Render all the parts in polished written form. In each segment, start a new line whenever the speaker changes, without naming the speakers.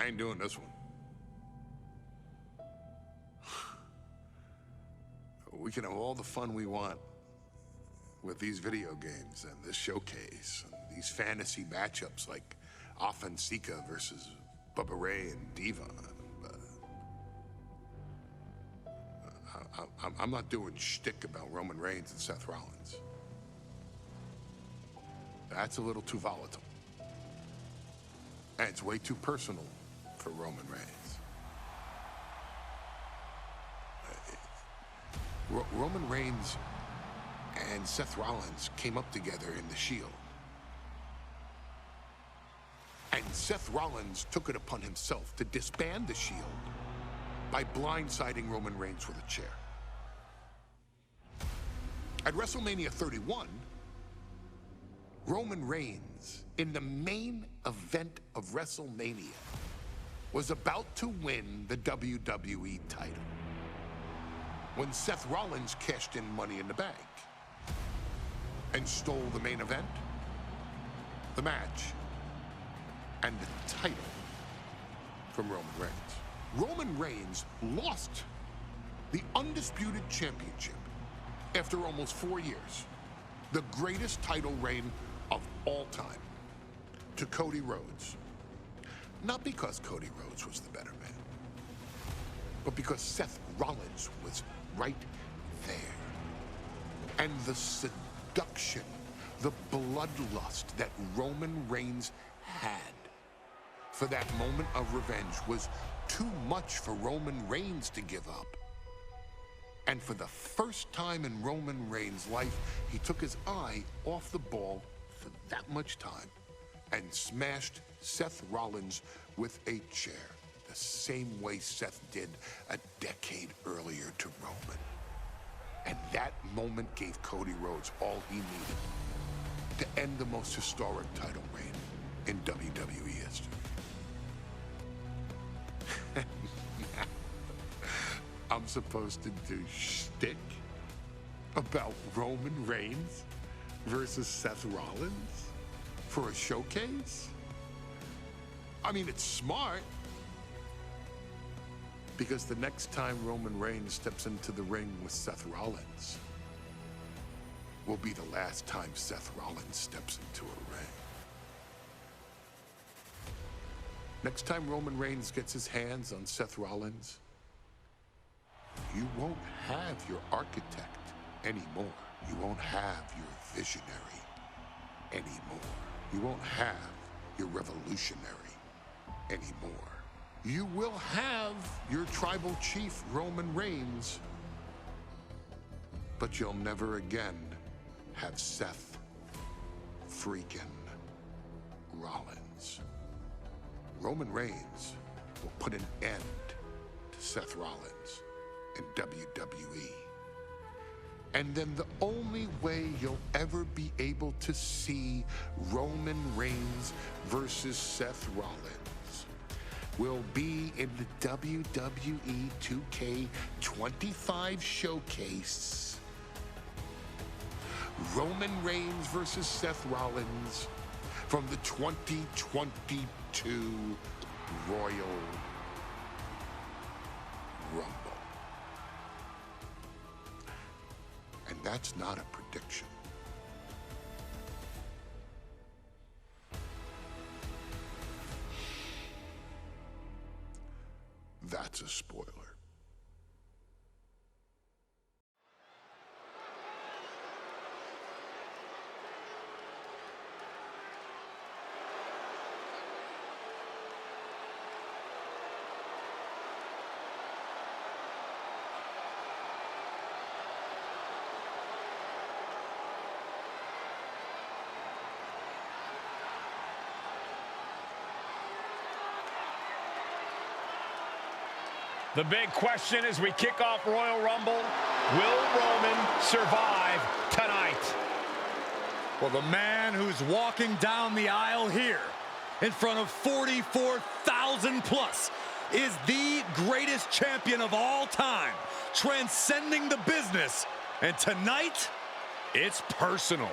I ain't doing this one. We can have all the fun we want with these video games and this showcase and these fantasy matchups like Offensica versus Bubba Ray and Diva. I'm not doing shtick about Roman Reigns and Seth Rollins. That's a little too volatile. And it's way too personal for Roman Reigns. Roman Reigns and Seth Rollins came up together in the Shield. And Seth Rollins took it upon himself to disband the Shield by blindsiding Roman Reigns with a chair. At WrestleMania 31, Roman Reigns, in the main event of WrestleMania, was about to win the WWE title when Seth Rollins cashed in Money in the Bank and stole the main event, the match, and the title from Roman Reigns. Roman Reigns lost the undisputed championship after almost 4 years, the greatest title reign of all time, to Cody Rhodes. Not because Cody Rhodes was the better man, but because Seth Rollins was right there. And the seduction, the bloodlust that Roman Reigns had for that moment of revenge was too much for Roman Reigns to give up. And for the first time in Roman Reigns' life, he took his eye off the ball for that much time and smashed Seth Rollins with a chair, the same way Seth did a decade earlier to Roman. And that moment gave Cody Rhodes all he needed to end the most historic title reign in WWE history. I'm supposed to do shtick about Roman Reigns versus Seth Rollins for a showcase? I mean, it's smart, because the next time Roman Reigns steps into the ring with Seth Rollins will be the last time Seth Rollins steps into a ring. Next time Roman Reigns gets his hands on Seth Rollins, you won't have your architect anymore. You won't have your visionary anymore. You won't have your revolutionary anymore. You will have your tribal chief, Roman Reigns, but you'll never again have Seth freaking Rollins. Roman Reigns will put an end to Seth Rollins in WWE. And then the only way you'll ever be able to see Roman Reigns versus Seth Rollins will be in the WWE 2K25 showcase. Roman Reigns versus Seth Rollins from the 2022 Royal Rumble. And that's not a prediction. That's a spoiler.
The big question as we kick off Royal Rumble, will Roman survive tonight?
Well, the man who's walking down the aisle here in front of 44,000 plus is the greatest champion of all time, transcending the business. And tonight, it's personal.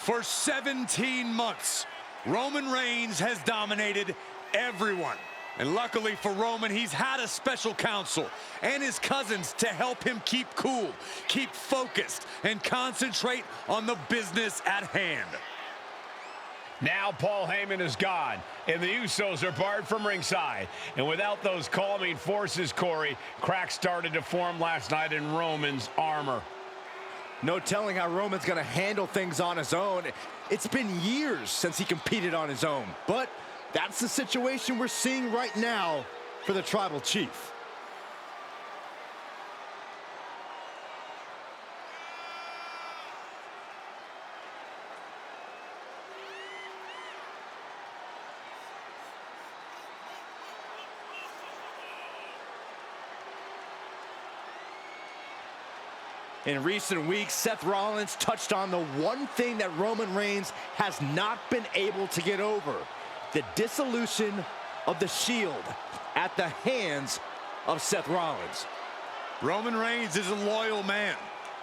For 17 months, Roman Reigns has dominated everyone. And luckily for Roman, he's had a special counsel and his cousins to help him keep cool, keep focused, and concentrate on the business at hand.
Now Paul Heyman is gone, and the Usos are barred from ringside. And without those calming forces, Corey, cracks started to form last night in Roman's armor.
No telling how Roman's gonna handle things on his own. It's been years since he competed on his own, but that's the situation we're seeing right now for the Tribal Chief. In recent weeks, Seth Rollins touched on the one thing that Roman Reigns has not been able to get over: the dissolution of the Shield at the hands of Seth Rollins.
Roman Reigns is a loyal man,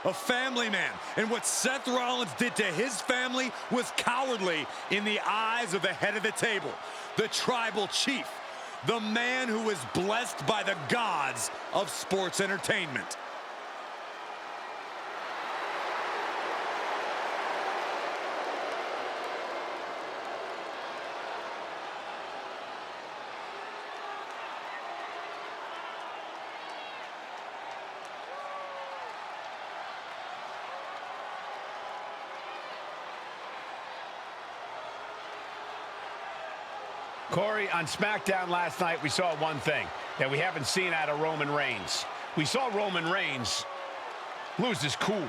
a family man, and what Seth Rollins did to his family was cowardly in the eyes of the head of the table, the Tribal Chief, the man who is blessed by the gods of sports entertainment.
Corey, on SmackDown last night, we saw one thing that we haven't seen out of Roman Reigns. We saw Roman Reigns lose his cool.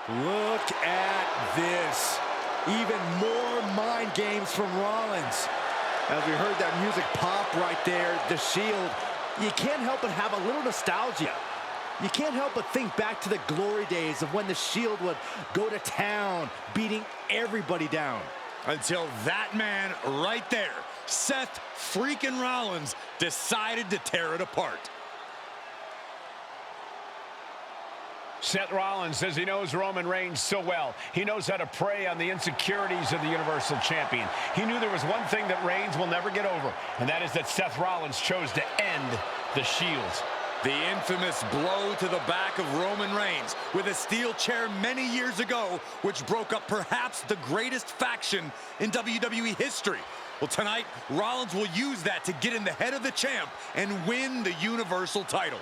Look at this. Even more mind games from Rollins. As we heard that music pop right there, the Shield, you can't help but have a little nostalgia. You can't help but think back to the glory days of when the Shield would go to town, beating everybody down.
Until that man right there, Seth freaking Rollins, decided to tear it apart.
Seth Rollins says he knows Roman Reigns so well. He knows how to prey on the insecurities of the Universal Champion. He knew there was one thing that Reigns will never get over, and that is that Seth Rollins chose to end the Shield.
The infamous blow to the back of Roman Reigns with a steel chair many years ago, which broke up perhaps the greatest faction in WWE history. Well, tonight, Rollins will use that to get in the head of the champ and win the Universal title.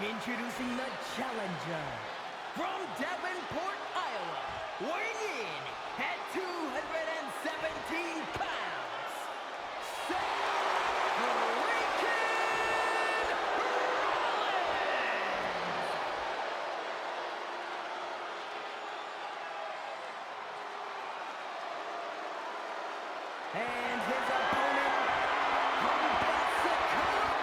Introducing the challenger from Davenport, Iowa, weighing in at 217 pounds, Seth Rollins. And his opponent from Pensacola,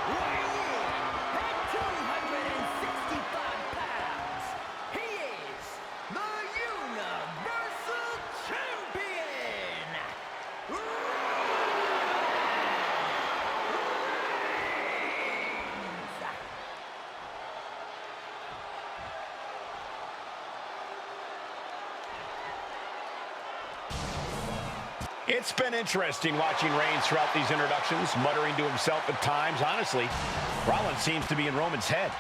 weighing in at 265 pounds, he is the Universal Champion,
It's been interesting watching Reigns throughout these introductions, muttering to himself at times. Honestly, Rollins seems to be in Roman's head.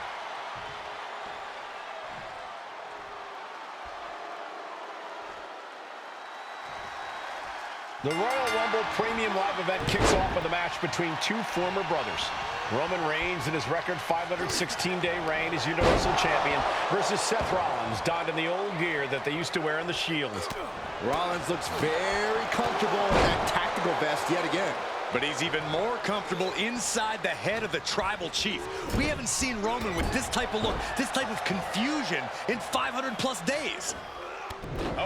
The Royal Rumble Premium Live event kicks off with a match between two former brothers. Roman Reigns in his record 516-day reign as Universal Champion versus Seth Rollins, donned in the old gear that they used to wear in the Shield.
Rollins looks very comfortable in that tactical vest yet again.
But he's even more comfortable inside the head of the Tribal Chief. We haven't seen Roman with this type of look, this type of confusion in 500+ days.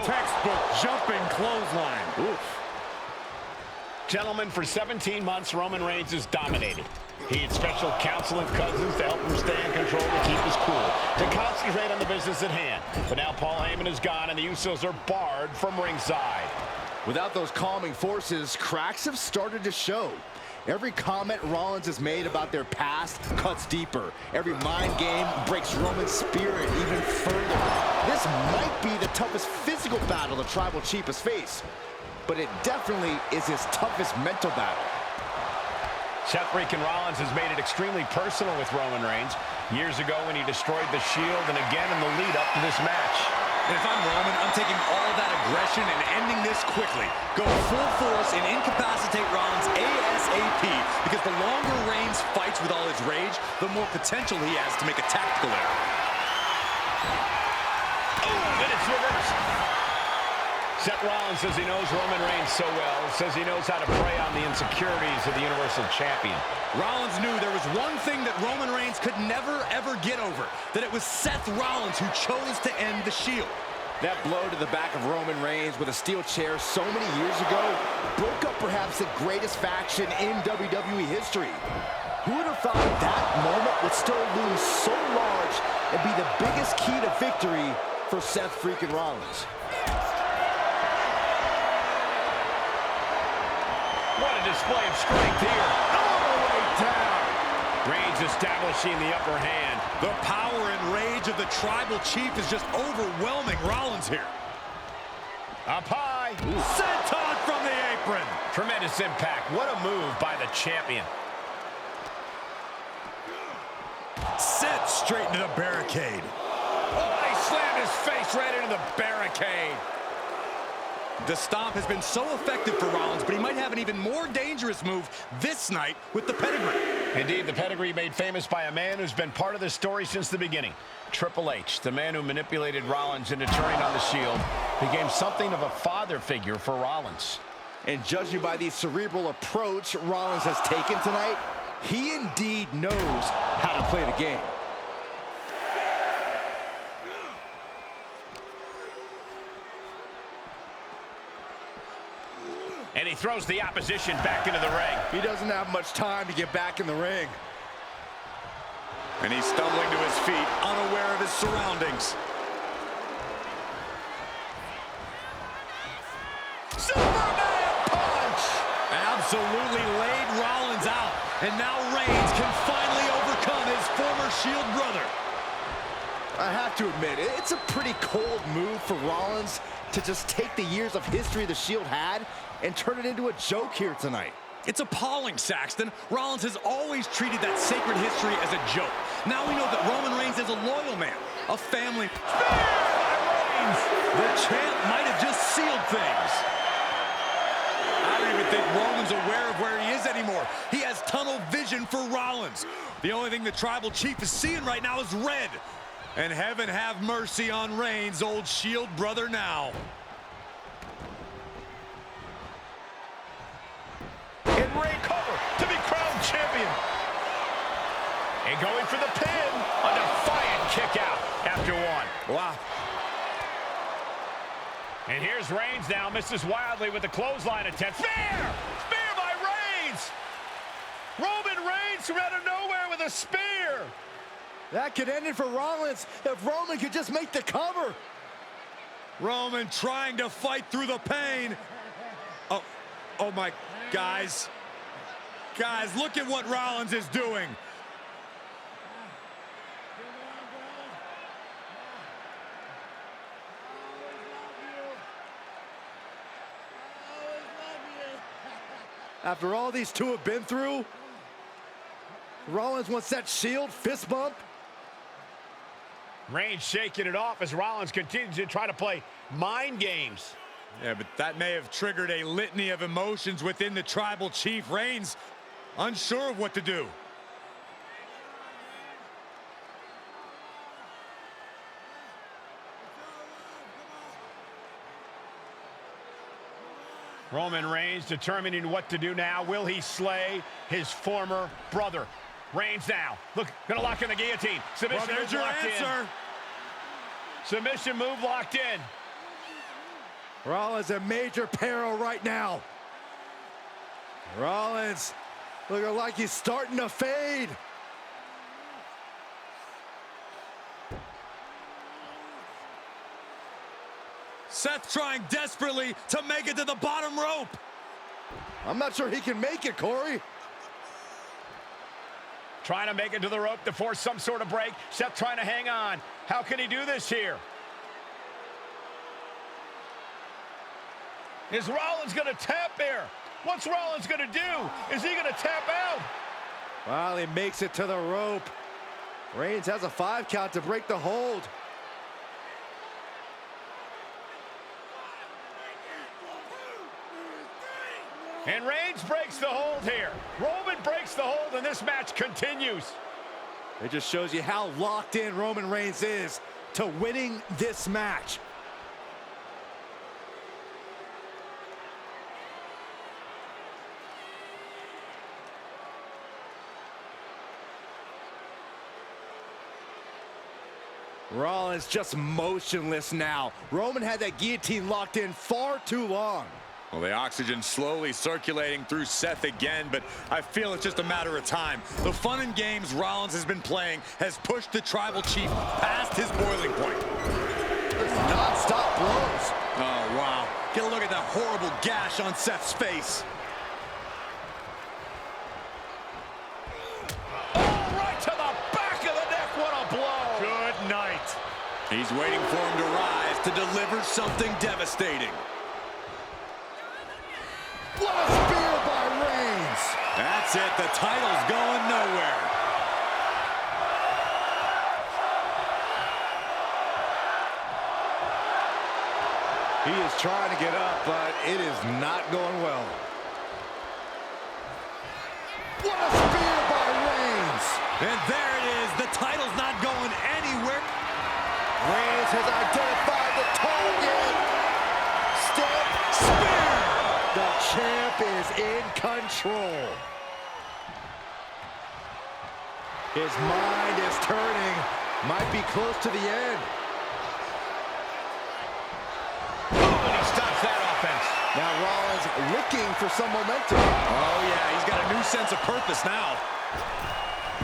Textbook jumping clothesline.
Oof.
Gentlemen, for 17 months, Roman Reigns has dominated. He had special counsel and cousins to help him stay in control, to keep his cool, to concentrate on the business at hand. But now Paul Heyman is gone, and the Usos are barred from ringside.
Without those calming forces, cracks have started to show. Every comment Rollins has made about their past cuts deeper. Every mind game breaks Roman's spirit even further. This might be the toughest physical battle the Tribal Chief has faced, but it definitely is his toughest mental battle.
Seth freaking Rollins has made it extremely personal with Roman Reigns. Years ago when he destroyed the Shield, and again in the lead-up to this match.
And if I'm Roman, I'm taking all that aggression and ending this quickly. Go full force and incapacitate Rollins ASAP, because the longer Reigns fights with all his rage, the more potential he has to make a tactical error.
Oh, and it's reversed. Seth Rollins says he knows Roman Reigns so well, says he knows how to prey on the insecurities of the Universal Champion.
Rollins knew there was one thing that Roman Reigns could never, ever get over, that it was Seth Rollins who chose to end the Shield.
That blow to the back of Roman Reigns with a steel chair so many years ago broke up perhaps the greatest faction in WWE history. Who would have thought that moment would still loom so large and be the biggest key to victory for Seth freaking Rollins?
What a display of strength here. All the way down. Reigns establishing the upper hand.
The power and rage of the Tribal Chief is just overwhelming Rollins here.
Up high.
Senton from the apron.
Tremendous impact. What a move by the champion.
Sent straight into the barricade.
Oh, he slammed his face right into the barricade.
The stomp has been so effective for Rollins, but he might have an even more dangerous move this night with the pedigree.
Indeed, the pedigree made famous by a man who's been part of this story since the beginning. Triple H, the man who manipulated Rollins into turning on the Shield, became something of a father figure for Rollins.
And judging by the cerebral approach Rollins has taken tonight, he indeed knows how to play the game.
And he throws the opposition back into the ring.
He doesn't have much time to get back in the ring.
And he's stumbling to his feet, unaware of his surroundings.
Superman punch!
Absolutely laid Rollins out. And now Reigns can finally overcome his former Shield brother.
I have to admit, it's a pretty cold move for Rollins to just take the years of history the Shield had and turn it into a joke here tonight.
It's appalling, Saxton. Rollins has always treated that sacred history as a joke. Now we know that Roman Reigns is a loyal man, a family.
Spear by Reigns!
The champ might have just sealed things. I don't even think Roman's aware of where he is anymore. He has tunnel vision for Rollins. The only thing the Tribal Chief is seeing right now is red. And heaven have mercy on Reigns' old Shield brother now.
And Reigns cover to be crowned champion. And going for the pin. A defiant kick out after one.
Wow.
And here's Reigns now, misses wildly with the clothesline attempt. Spear! Spear by Reigns! Roman Reigns from out of nowhere with a spear!
That could end it for Rollins if Roman could just make the cover.
Roman trying to fight through the pain. Oh my, guys. Guys, look at what Rollins is doing.
After all these two have been through, Rollins wants that Shield fist bump.
Reigns shaking it off as Rollins continues to try to play mind games.
Yeah, but that may have triggered a litany of emotions within the Tribal Chief. Reigns unsure of what to do.
Roman Reigns determining what to do now. Will he slay his former brother? Reigns now. Look, gonna lock in the guillotine. Submission
Well, there's
move
your
locked
answer.
in. Submission move locked in.
Rollins in major peril right now. Rollins looking like he's starting to fade.
Seth trying desperately to make it to the bottom rope.
I'm not sure he can make it, Corey.
Trying to make it to the rope to force some sort of break. Seth trying to hang on. How can he do this here? Is Rollins going to tap here? What's Rollins going to do? Is he going to tap out?
Well, he makes it to the rope. Reigns has a 5 count to break the hold.
And Reigns breaks the hold here. Roman breaks the hold, and this match continues.
It just shows you how locked in Roman Reigns is to winning this match. Rollins just motionless now. Roman had that guillotine locked in far too long.
Well, the oxygen slowly circulating through Seth again, but I feel it's just a matter of time. The fun and games Rollins has been playing has pushed the Tribal Chief past his boiling point.
Non-stop blows.
Oh, wow. Get a look at that horrible gash on Seth's face.
Oh, right to the back of the neck. What a blow.
Good night. He's waiting for him to rise to deliver something devastating.
What a spear by Reigns.
That's it. The title's going nowhere.
He is trying to get up, but it is not going well. What a spear by Reigns.
And there it is. The title's not going anywhere.
Reigns has identified the target. Step spear. The champ is in control. His mind is turning. Might be close to the end.
Oh, and he stops that offense.
Now Rollins looking for some momentum.
Oh, yeah. He's got a new sense of purpose now.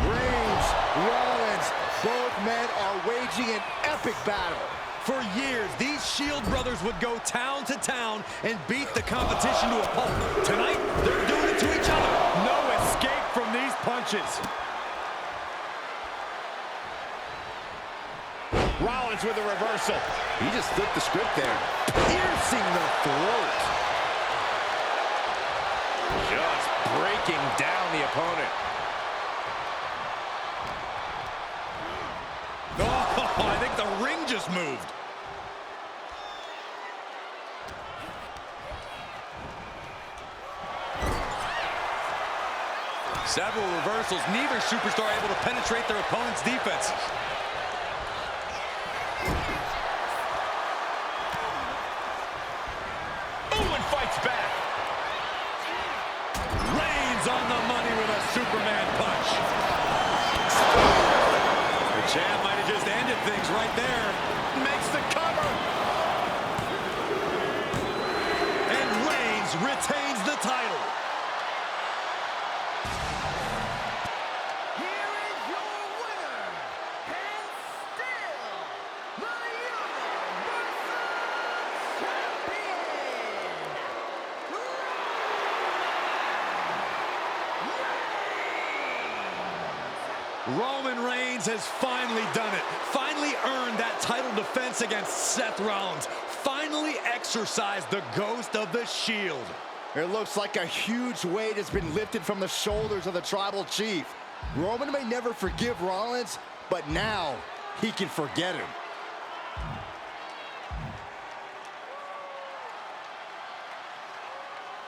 Reigns, Rollins, both men are waging an epic battle.
For years, these Shield brothers would go town to town and beat the competition to a pulp. Tonight, they're doing it to each other. No escape from these punches.
Rollins with a reversal.
He just flipped the script there. Piercing the throat. Just breaking down the opponent.
Oh, I think the ring just moved. Several reversals, neither superstar able to penetrate their opponent's defenses.
Oh, and fights back.
Reigns on the money with a Superman punch. The champ might have just ended things right there.
Makes the cover.
Rollins retains the title.
Here is your winner, and still the Universal Champion,
Roman Reigns has finally done it. Finally earned that title defense against Seth Rollins. Finally exercised the ghost of the Shield.
It looks like a huge weight has been lifted from the shoulders of the Tribal Chief. Roman may never forgive Rollins, but now he can forget him.